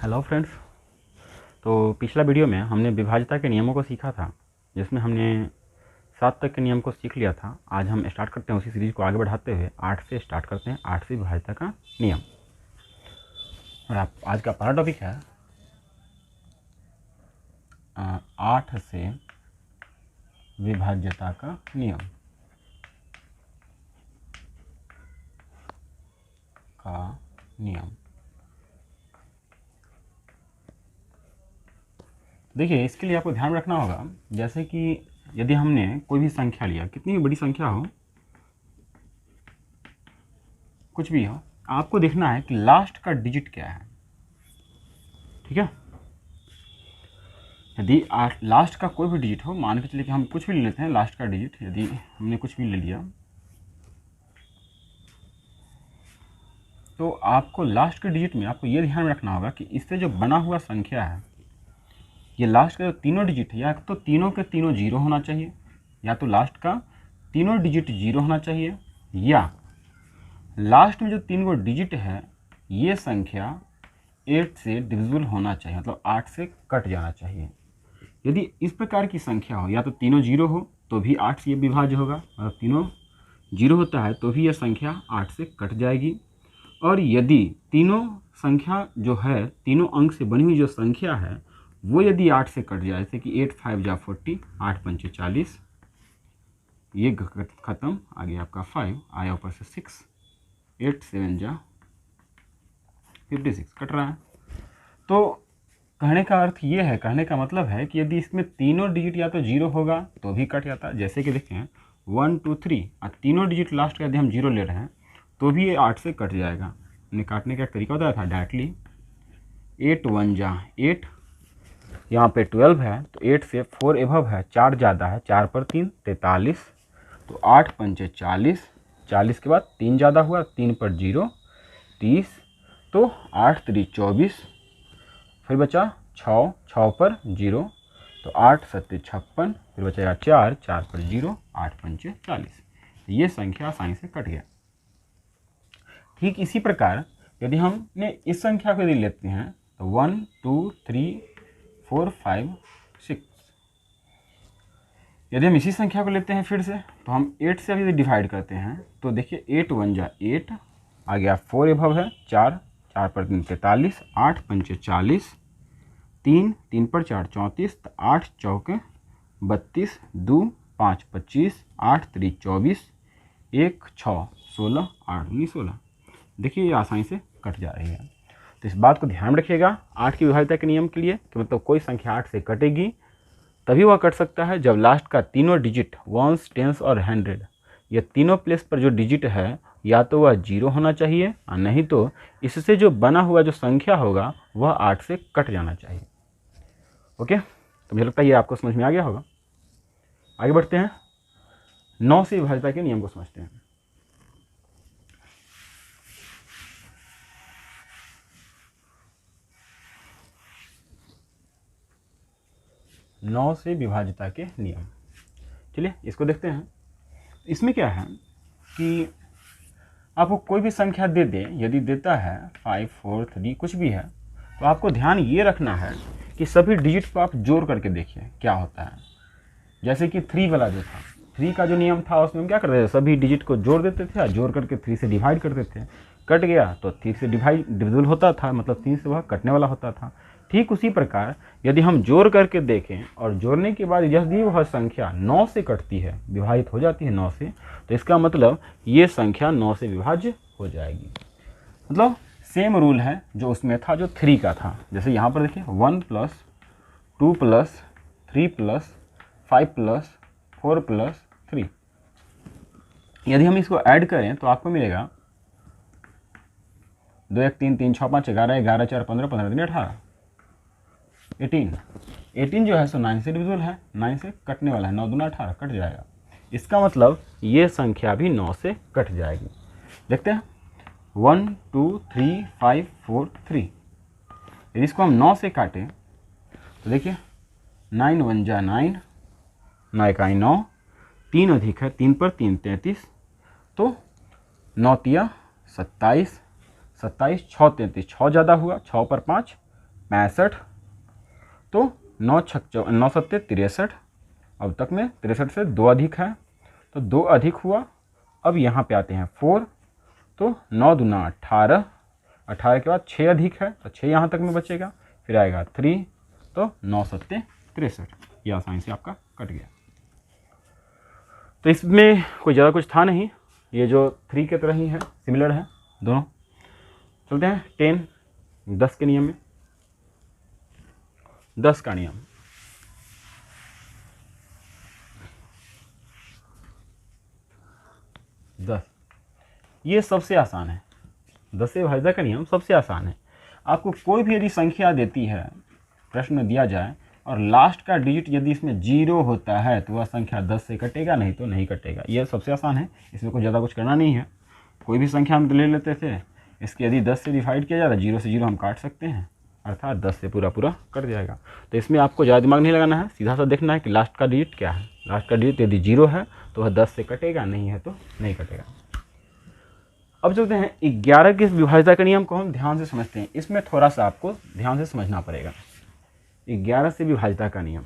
Hello friends. तो पिछला video में हमने विभाज्यता के नियमों को सीखा था, जिसमें हमने 7 तक के नियम को सीख लिया था। आज हम स्टार्ट करते हैं उसी सीरीज को आगे बढ़ाते हुए 8 से स्टार्ट करते हैं, 8 से विभाज्यता का नियम। और आज का पहला टॉपिक है 8 से विभाज्यता का नियम देखिए, इसके लिए आपको ध्यान रखना होगा, जैसे कि यदि हमने कोई भी संख्या लिया, कितनी भी बड़ी संख्या हो, कुछ भी हो, आपको देखना है कि लास्ट का डिजिट क्या है। ठीक है, यदि लास्ट का कोई भी डिजिट हो, मान के चलिए कि हम कुछ भी ले लेते हैं लास्ट का डिजिट, यदि हमने कुछ भी ले लिया तो आपको लास्ट के डिजिट में आपको ये ध्यान रखना होगा कि इससे जो बना हुआ संख्या है, ये लास्ट का जो तीनों डिजिट है, या तो तीनों के तीनों जीरो होना चाहिए, या तो लास्ट का तीनों डिजिट जीरो होना चाहिए, या लास्ट में जो तीन गो डिजिट है ये संख्या 8 से डिविजिबल होना चाहिए, मतलब 8 से कट जाना चाहिए। यदि इस प्रकार की संख्या हो, या तो तीनों जीरो हो तो भी 8 से ये विभाज्य होगा, मतलब तीनों जीरो होता है तो भी यह संख्या 8 से कट जाएगी। और यदि तीनों संख्या जो है, तीनों अंक से बनी हुई जो संख्या है वो यदि 8 से कट जाए, जैसे कि 8 5 जा 40, 8 5 40, ये खत्म, आगे आपका 5 आया, ऊपर से 6, 8 7 जा 56 कट रहा है। तो कहने का अर्थ ये है, कहने का मतलब है कि यदि इसमें तीनों डिजिट या तो जीरो होगा तो भी कट जाता है, जैसे कि देखें 1 2 3, और तीनों डिजिट लास्ट का यदि हम जीरो ले रहे हैं तो भी ये 8 से कट जाएगा। हमने काटने का तरीका बताया था डायरेक्टली, 8 1 जा 8, यहाँ पे 12 है तो 8 से 4 एभव है, 4 ज़्यादा है, 4 पर 3 43, तो 8 5 40, 40 के बाद 3 ज़्यादा हुआ, 3 पर 0 30, तो 8 3 24, फिर बचा 6, 6 पर 0, तो 8 7 56, फिर बचा 4, 4 पर 0, 8 5 40। ये संख्या आसानी से कट गया। ठीक इसी प्रकार यदि हमने इस संख्या को यदि लेते हैं तो 1 2 3 4 5 6, यदि हम इसी संख्या को लेते हैं फिर से, तो हम 8 से यदि डिवाइड करते हैं तो देखिए 8 1 जा 8, आ गया 4 एभव है, 4, 4 पर 3 43, 8 5 40, 3 3 पर 4 34, तो 8 चौके 32, 2 5 25, 8 3 24, 1 6 16, 8 19 16। देखिए ये आसानी से कट जा रही है। तो इस बात को ध्यान में रखिएगा 8 की विभाज्यता के नियम के लिए, कि मतलब कोई संख्या 8 से कटेगी तभी वह कट सकता है जब लास्ट का तीनों डिजिट वंस, टेंस और 100, ये तीनों प्लेस पर जो डिजिट है या तो वह जीरो होना चाहिए, और नहीं तो इससे जो बना हुआ जो संख्या होगा वह 8 से कट जाना चाहिए। ओके, तो मुझे लगता है ये आपको समझ में आ गया होगा। आगे बढ़ते हैं, 9 से विभाज्यता के नियम को समझते हैं। नौ से विभाज्यता के नियम, चलिए इसको देखते हैं। इसमें क्या है कि आपको कोई भी संख्या दे दे, यदि देता है 5 4 3 कुछ भी है, तो आपको ध्यान ये रखना है कि सभी डिजिट को आप जोड़ करके देखिए क्या होता है। जैसे कि 3 वाला जो था, 3 का जो नियम था उसमें हम क्या करते थे, सभी डिजिट को जोड़ देते थे और जोड़ करके 3 से डिवाइड करते थे, कट गया तो 3 से डिविजिबल होता था, मतलब 3 से वह कटने वाला होता था। ठीक उसी प्रकार यदि हम जोड़ करके देखें और जोड़ने के बाद यदि वह संख्या 9 से कटती है, विभाजित हो जाती है 9 से, तो इसका मतलब ये संख्या 9 से विभाज्य हो जाएगी। मतलब सेम रूल है जो उसमें था, जो 3 का था। जैसे यहाँ पर देखिए 1 + 2 + 3 + 5 + 4 + 3, यदि हम इसको ऐड करें तो आपको मिलेगा 2 1 3 3 6 5 11 11 4 15 15 3 18 18 जो है सो 9 से डिविजिबल है, 9 से कटने वाला है, 9 दूना 18 कट जाएगा। इसका मतलब ये संख्या भी 9 से कट जाएगी। देखते हैं 1 2 3 5 4 3, यदि इसको हम 9 से काटें तो देखिए 9 1 जा 9, 9 1 9, 3 अधिक है, 3 पर 3 33, तो 9 तिया 27, 27 6 33, 6 ज़्यादा हुआ, 6 पर 5 65, तो 9 सत्ते 63, अब तक में 63 से 2 अधिक है तो 2 अधिक हुआ। अब यहाँ पे आते हैं 4, तो 9 दूना 18, 18 के बाद 6 अधिक है तो 6 यहाँ तक में बचेगा, फिर आएगा 3, तो 9 सत्ते 63, ये आसानी से आपका कट गया। तो इसमें कोई ज़्यादा कुछ था नहीं, ये जो 3 के तरह ही है, सिमिलर है दोनों। चलते हैं 10 के नियम में। 10 का नियम, ये सबसे आसान है। 10 से विभाज्यता का नियम सबसे आसान है। आपको कोई भी यदि संख्या देती है, प्रश्न में दिया जाए, और लास्ट का डिजिट यदि इसमें 0 होता है तो वह संख्या 10 से कटेगा, नहीं तो नहीं कटेगा। यह सबसे आसान है, इसमें कुछ ज़्यादा कुछ करना नहीं है। कोई भी संख्या हम ले लेते थे, इसके यदि 10 से डिवाइड किया जाता है, 0 से 0 हम काट सकते हैं, अर्थात 10 से पूरा कट जाएगा। तो इसमें आपको ज़्यादा दिमाग नहीं लगाना है, सीधा सा देखना है कि लास्ट का डिजिट क्या है। लास्ट का डिजिट यदि 0 है तो वह 10 से कटेगा, नहीं है तो नहीं कटेगा। अब चलते हैं 11 की विभाज्यता का नियम को हम ध्यान से समझते हैं। इसमें थोड़ा सा आपको ध्यान से समझना पड़ेगा। 11 से विभाज्यता का नियम,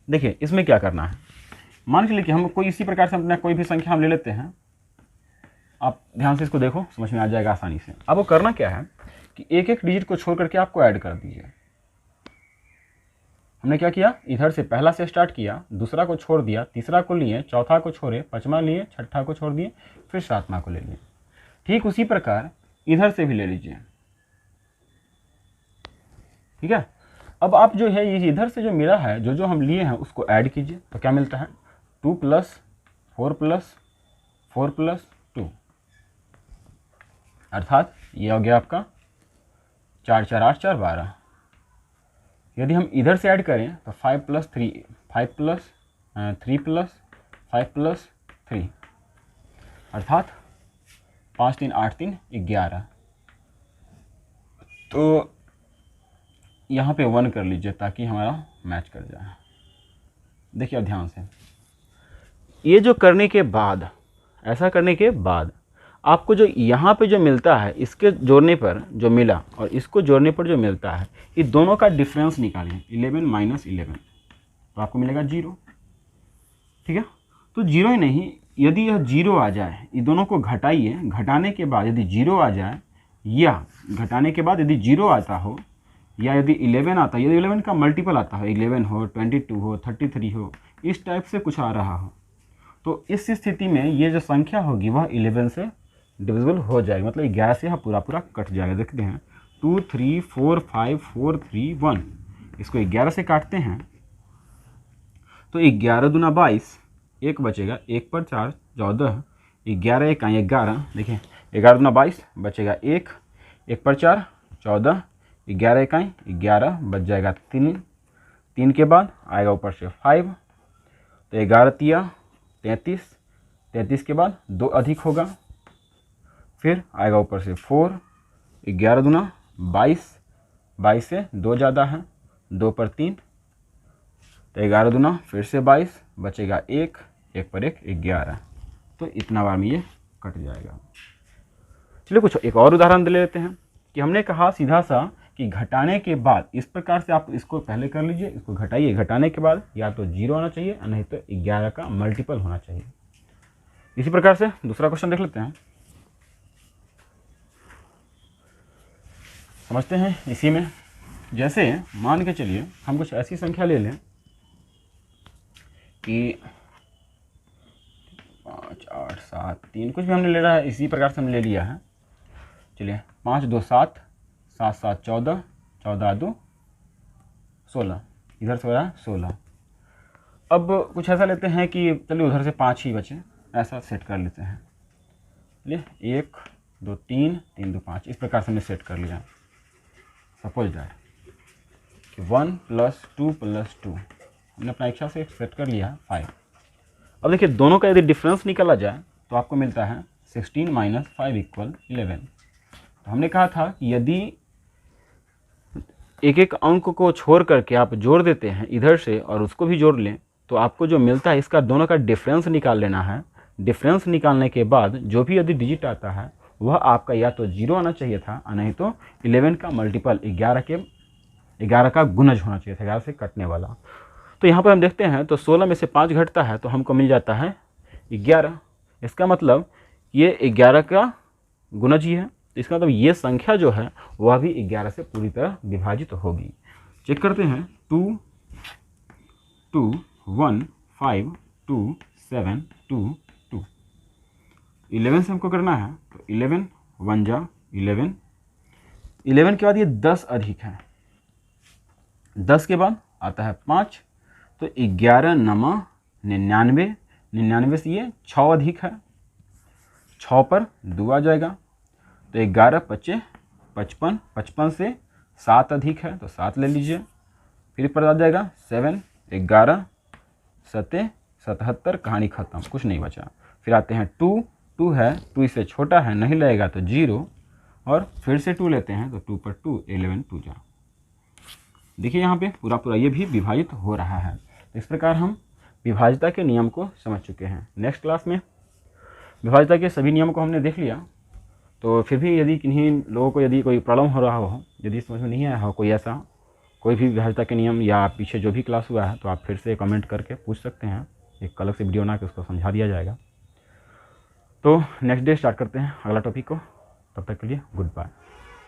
देखिए इसमें क्या करना है। मान के लिए कि हम कोई इसी प्रकार से अपना कोई भी संख्या हम ले लेते हैं, आप ध्यान से इसको देखो, समझ में आ जाएगा आसानी से। अब वो करना क्या है कि एक एक डिजिट को छोड़ करके आपको ऐड कर दीजिए। हमने क्या किया, इधर से पहला से स्टार्ट किया, दूसरा को छोड़ दिया, तीसरा को लिए, चौथा को छोड़े, पांचवा लिए, छठा को छोड़ दिए, फिर सातवां को ले लिए। ठीक उसी प्रकार इधर से भी ले लीजिए, ठीक है। अब आप जो है ये इधर से जो मिला है, जो हम लिए हैं उसको ऐड कीजिए, तो क्या मिलता है 2 + 4 + 4 + 2, अर्थात ये हो गया आपका 4 4 8 4 12। यदि हम इधर से ऐड करें तो 5 + 3 5 + 3 + 5 + 3, अर्थात 5 3 8 3 11। तो यहाँ पे 1 कर लीजिए ताकि हमारा मैच कर जाए। देखिए ध्यान से, ये जो करने के बाद, ऐसा करने के बाद आपको जो यहाँ पे जो मिलता है, इसके जोड़ने पर जो मिला और इसको जोड़ने पर जो मिलता है, ये दोनों का डिफरेंस निकालें। 11 - 11 तो आपको मिलेगा 0, ठीक है। तो 0 ही नहीं, यदि यह 0 आ जाए, ये दोनों को घटाइए, घटाने के बाद यदि 0 आ जाए, या घटाने के बाद यदि 0 आता हो, या यदि 11 आता है, यदि 11 का मल्टीपल आता हो, 11 हो, 22 हो, 33 हो, इस टाइप से कुछ आ रहा हो, तो इस स्थिति में ये जो संख्या होगी वह 11 से डिविजिबल हो जाएगी, मतलब 11 से पूरा कट जाएगा। देखते हैं 2 3 4 5 4 3 1, इसको 11 से काटते हैं तो 11 दूना 22, 1 बचेगा, 1 पर 4 14, 11 1 11, देखिए 11 दूना 22 बचेगा 1, 1 पर 4 14, 11 1 11 बच जाएगा 3, 3 के बाद आएगा ऊपर से 5, तो 11 3 33, 33 के बाद 2 अधिक होगा, फिर आएगा ऊपर से 4, 11 दूना 22, 22 से 2 ज़्यादा है, 2 पर 3, तो 11 दूना फिर से 22, बचेगा 1, 1 पर 1 11, तो इतना बार में ये कट जाएगा। चलिए कुछ एक और उदाहरण ले लेते हैं कि हमने कहा सीधा सा कि घटाने के बाद इस प्रकार से आप इसको पहले कर लीजिए, इसको घटाइए, घटाने के बाद या तो 0 आना चाहिए नहीं तो 11 का मल्टीपल होना चाहिए। इसी प्रकार से दूसरा क्वेश्चन देख लेते हैं, समझते हैं इसी में। जैसे मान के चलिए हम कुछ ऐसी संख्या ले लें कि 5 8 7 3, कुछ भी हमने ले रहा है, इसी प्रकार से हमने ले लिया है। चलिए 5 2 7, 7 7 14, 14 2 16, इधर से हो रहा है 16। अब कुछ ऐसा लेते हैं कि चलिए उधर से 5 ही बचे, ऐसा सेट कर लेते हैं। चलिए 1 2 3 3 2 5, इस प्रकार से हमने सेट कर लिया। सपोज दैट कि 1 + 2 + 2 हमने अपना इच्छा से सेट कर लिया 5। अब देखिए दोनों का यदि डिफरेंस निकाला जाए तो आपको मिलता है 16 - 5 = 11। तो हमने कहा था कि यदि एक एक अंक को छोड़ करके आप जोड़ देते हैं इधर से और उसको भी जोड़ लें तो आपको जो मिलता है इसका दोनों का डिफरेंस निकाल लेना है। डिफरेंस निकालने के बाद जो भी यदि डिजिट आता है वह आपका या तो 0 आना चाहिए था और नहीं तो 11 का मल्टीपल 11 का गुणज होना चाहिए था, 11 से कटने वाला। तो यहाँ पर हम देखते हैं तो 16 में से 5 घटता है तो हमको मिल जाता है 11। इसका मतलब ये 11 का गुणज ही है, तो इसका मतलब ये संख्या जो है वह भी 11 से पूरी तरह विभाजित होगी। चेक करते हैं 2 2 1 5 2 7 2 2। 11 से हमको करना है तो 11 1 जा 11, 11 के बाद ये 10 अधिक है, 10 के बाद आता है 5, तो 11 नमा 99, 99 से ये 6 अधिक है, 6 पर 2 आ जाएगा, तो 11 पच्चे 55, 55 से 7 अधिक है तो 7 ले लीजिए, फिर पर आ जाएगा 7, 11 सते 77, कहानी खत्म, कुछ नहीं बचा। फिर आते हैं 2, 2 है, 2 इससे छोटा है, नहीं लगेगा तो 0, और फिर से 2 लेते हैं तो 2 पर 2 11 2 जा। देखिए यहाँ पे पूरा ये भी विभाजित हो रहा है। तो इस प्रकार हम विभाज्यता के नियम को समझ चुके हैं। नेक्स्ट क्लास में विभाज्यता के सभी नियमों को हमने देख लिया, तो फिर भी यदि किन्हीं लोगों को यदि कोई प्रॉब्लम हो रहा हो, यदि समझ में नहीं आया हो कोई ऐसा कोई भी विभाज्यता के नियम या पीछे जो भी क्लास हुआ है, तो आप फिर से कमेंट करके पूछ सकते हैं, एक अलग से वीडियो बना के उसको समझा दिया जाएगा। तो नेक्स्ट डे स्टार्ट करते हैं अगला टॉपिक को, तब तक के लिए गुड बाय।